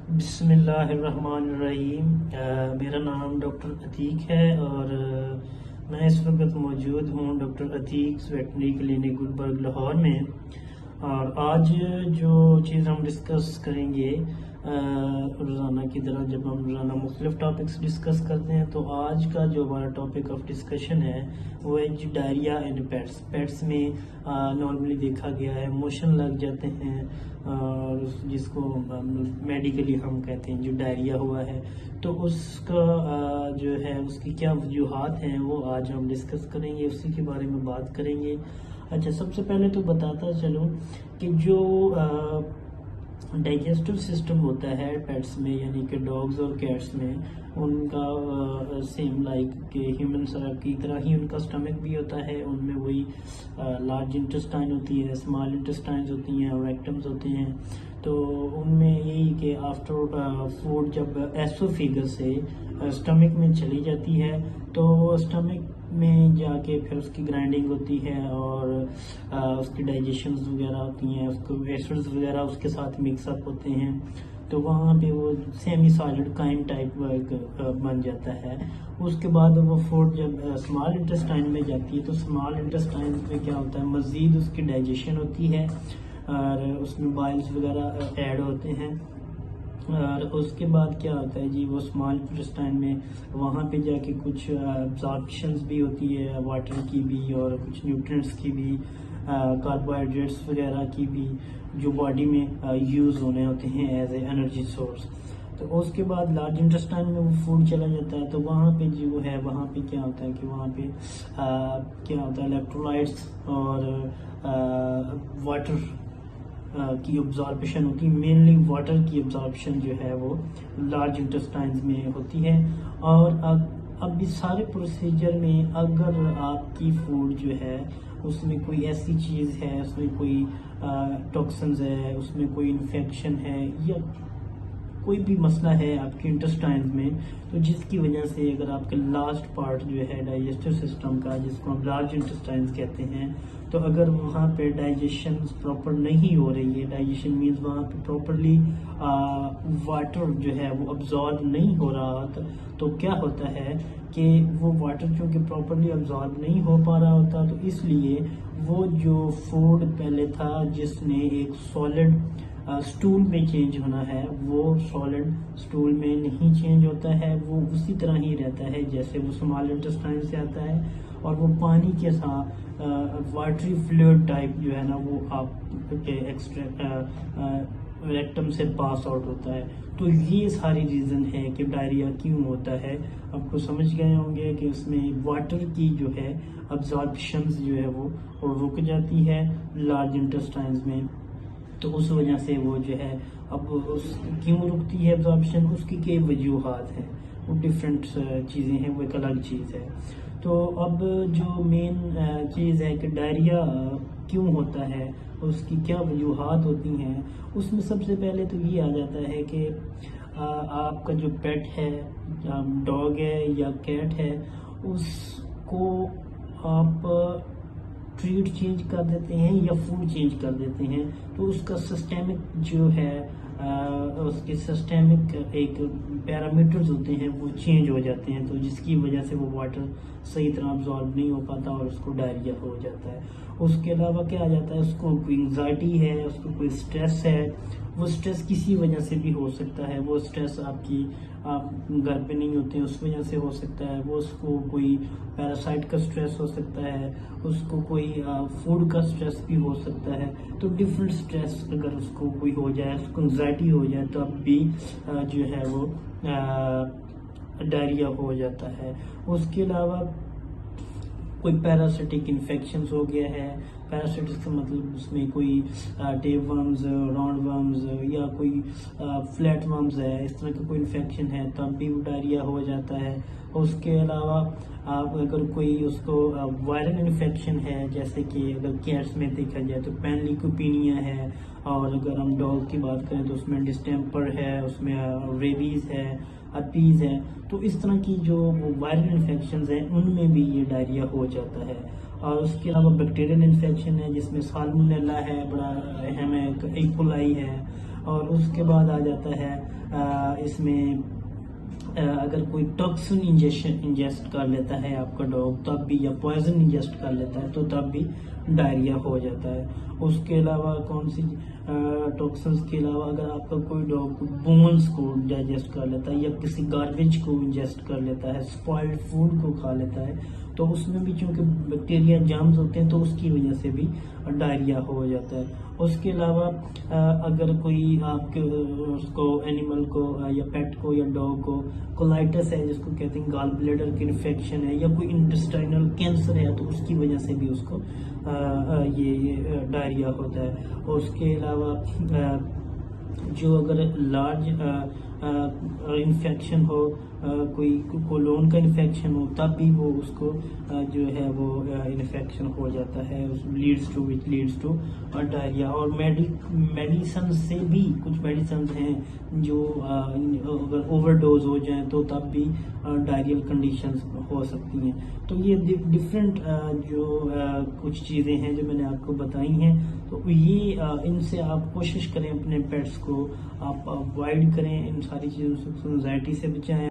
बिस्मिल्लाहिर्रहमानिर्रहीम। मेरा नाम डॉक्टर अतीक है और मैं इस वक्त मौजूद हूँ doctor Ateeq veterinary clinic Gulberg Lahore में। और आज जो चीज़ हम डिस्कस करेंगे रोज़ाना की तरह जब हम रोज़ाना मुख्तलिफ टॉपिक्स डिस्कस करते हैं, तो आज का जो हमारा टॉपिक ऑफ डिस्कशन है वो है जी डायरिया इन पेट्स। पेट्स में नॉर्मली देखा गया है मोशन लग जाते हैं और जिसको मेडिकली हम कहते हैं जो डायरिया हुआ है, तो उसका जो है उसकी क्या वजूहात हैं वो आज हम डिस्कस करेंगे, उसी के बारे में बात करेंगे। अच्छा, सबसे पहले तो बताता चलो कि जो डाइजेस्टिव सिस्टम होता है पेट्स में, यानी कि डॉग्स और कैट्स में, उनका सेम लाइक के ह्यूमन की तरह ही उनका स्टमक भी होता है। उनमें वही लार्ज इंटेस्टाइन होती है, स्मॉल इंटेस्टाइन्स होती हैं और रेक्टम्स होते हैं। तो उनमें यही कि आफ्टर फूड जब एसोफेगस से स्टमक में चली जाती है तो वो स्टमक में जाके फिर उसकी ग्राइंडिंग होती है और उसकी डाइजेशंस वगैरह होती हैं, उसको एसिड्स वगैरह उसके साथ मिक्सअप होते हैं, तो वहाँ पे वो सेमी सॉलिड काइम टाइप बन जाता है। उसके बाद वो फूड जब स्मॉल इंटेस्टाइन में जाती है तो स्मॉल इंटेस्टाइन में क्या होता है, मज़ीद उसकी डाइजेशन होती है और उसमें बाइल्स वगैरह ऐड होते हैं। और उसके बाद क्या होता है जी, वो स्मॉल इंटेस्टाइन में वहाँ पे जाके कुछ एब्जॉर्प्शंस भी होती है वाटर की भी और कुछ न्यूट्रिएंट्स की भी, कार्बोहाइड्रेट्स वगैरह की भी, जो बॉडी में यूज़ होने होते हैं एज ए एनर्जी सोर्स। तो उसके बाद लार्ज इंटेस्टाइन में वो फूड चला जाता है, तो वहाँ पे जो है वहाँ पे क्या होता है कि वहाँ पे क्या होता है, इलेक्ट्रोलाइट्स और वाटर की ऑब्जॉर्बेशन होती है। मेनली वाटर की ऑब्जॉर्बेशन जो है वो लार्ज इंटेस्टाइन्स में होती है। और अब इस सारे प्रोसीजर में अगर आपकी फूड जो है उसमें कोई ऐसी चीज़ है, उसमें कोई टॉक्सिन्स है, उसमें कोई इन्फेक्शन है या कोई भी मसला है आपके इंटेस्टाइन में, तो जिसकी वजह से अगर आपके लास्ट पार्ट जो है डाइजेस्टिव सिस्टम का, जिसको हम लार्ज इंटेस्टाइन कहते हैं, तो अगर वहाँ पे डाइजेशन प्रॉपर नहीं हो रही है, डाइजेशन मीन्स वहाँ पे प्रॉपरली वाटर जो है वो अब्जॉर्ब नहीं हो रहा, तो क्या होता है कि वो वाटर चूँकि प्रॉपरली अब्जॉर्ब नहीं हो पा रहा होता, तो इसलिए वो जो फूड पहले था जिसने एक सॉलिड स्टूल में चेंज होना है, वो सॉलिड स्टूल में नहीं चेंज होता है, वो उसी तरह ही रहता है जैसे वो स्मॉल इंटेस्टाइन से आता है और वो पानी के साथ वाटरी फ्लूइड टाइप जो है ना वो आपके रेक्टम से पास आउट होता है। तो ये सारी रीज़न है कि डायरिया क्यों होता है। आपको समझ गए होंगे कि उसमें वाटर की जो है अब्जॉर्प्शन जो है वो रुक जाती है लार्ज इंटेस्टाइन्स में, तो उस वजह से वो जो है अब उस क्यों रुकती है एब्जॉर्प्शन, उसकी कई वजूहात हैं, वो डिफरेंट चीज़ें हैं, वो एक अलग चीज़ है। तो अब जो मेन चीज़ है कि डायरिया क्यों होता है, उसकी क्या वजूहात होती हैं, उसमें सबसे पहले तो ये आ जाता है कि आपका जो पेट है, डॉग है या कैट है, उसको आप ट्रीट चेंज कर देते हैं या फूड चेंज कर देते हैं, तो उसका सिस्टेमिक जो है उसके सिस्टेमिक एक पैरामीटर्स होते हैं वो चेंज हो जाते हैं, तो जिसकी वजह से वो वाटर सही तरह अब्जॉर्ब नहीं हो पाता और उसको डायरिया हो जाता है। उसके अलावा क्या आ जाता है, उसको कोई एंग्जाइटी है, उसको कोई स्ट्रेस है, वो स्ट्रेस किसी वजह से भी हो सकता है, वो स्ट्रेस आप घर पे नहीं होते हैं उस वजह से हो सकता है, वो उसको कोई पैरासाइट का स्ट्रेस हो सकता है, उसको कोई फूड का स्ट्रेस भी हो सकता है। तो डिफरेंट स्ट्रेस अगर उसको कोई हो जाए, उसको एंग्जाइटी हो जाए, तो अब भी जो है वो डायरिया हो जाता है। उसके अलावा कोई पैरासिटिक इन्फेक्शन हो गया है, पैरासिटिक का मतलब उसमें कोई टेप वर्म्स, राउंड वर्म्स या कोई फ्लैट वर्म्स है, इस तरह का कोई इन्फेक्शन है, तब भी डायरिया हो जाता है। उसके अलावा आप अगर कोई उसको वायरल इन्फेक्शन है, जैसे कि अगर कैट्स में देखा जाए तो पैनलिकोपिनिया है, और अगर हम डॉग की बात करें तो उसमें डिस्टेम्पर है, उसमें रेबीज़ है, हर्पीज़ है, तो इस तरह की जो वायरल इन्फेक्शंस हैं उनमें भी ये डायरिया हो जाता है। और उसके अलावा बैक्टीरियल इन्फेक्शन है जिसमें साल्मोनेला है, बड़ा अहम है, इकोलाई है, और उसके बाद आ जाता है इसमें अगर कोई टॉक्सिन इंजेस्ट कर लेता है आपका डॉग तब भी, या पॉइजन इंजेस्ट कर लेता है तो तब भी डायरिया हो जाता है। उसके अलावा कौन सी टॉक्सिन्स के अलावा अगर आपका कोई डॉग बोन्स को डाइजेस्ट कर लेता है या किसी गार्बेज को इंजेस्ट कर लेता है, स्पॉइल्ड फूड को खा लेता है, तो उसमें भी चूंकि बैक्टीरिया जाम्स होते हैं तो उसकी वजह से भी डायरिया हो जाता है। उसके अलावा अगर कोई आपके उसको एनिमल को या पेट को या डॉग को कोलाइटिस है जिसको कहते हैं गॉल ब्लैडर की इन्फेक्शन है, या कोई इंटेस्टाइनल कैंसर है, तो उसकी वजह से भी उसको ये डायरिया होता है। और उसके अलावा जो अगर लार्ज इन्फेक्शन हो, कोई कोलोन का इन्फेक्शन हो, तब भी वो उसको जो है वो इन्फेक्शन हो जाता है, विच लीड्स टू डायरिया। और मेडिसन से भी कुछ मेडिसन हैं जो अगर ओवरडोज हो जाए तो तब भी डायरियल कंडीशंस हो सकती हैं। तो ये डिफरेंट जो कुछ चीज़ें हैं जो मैंने आपको बताई हैं, तो ये इनसे आप कोशिश करें अपने पेट्स को आप अवॉइड करें, इन सारी चीज़ों से, एंजाइटी से बचाएं।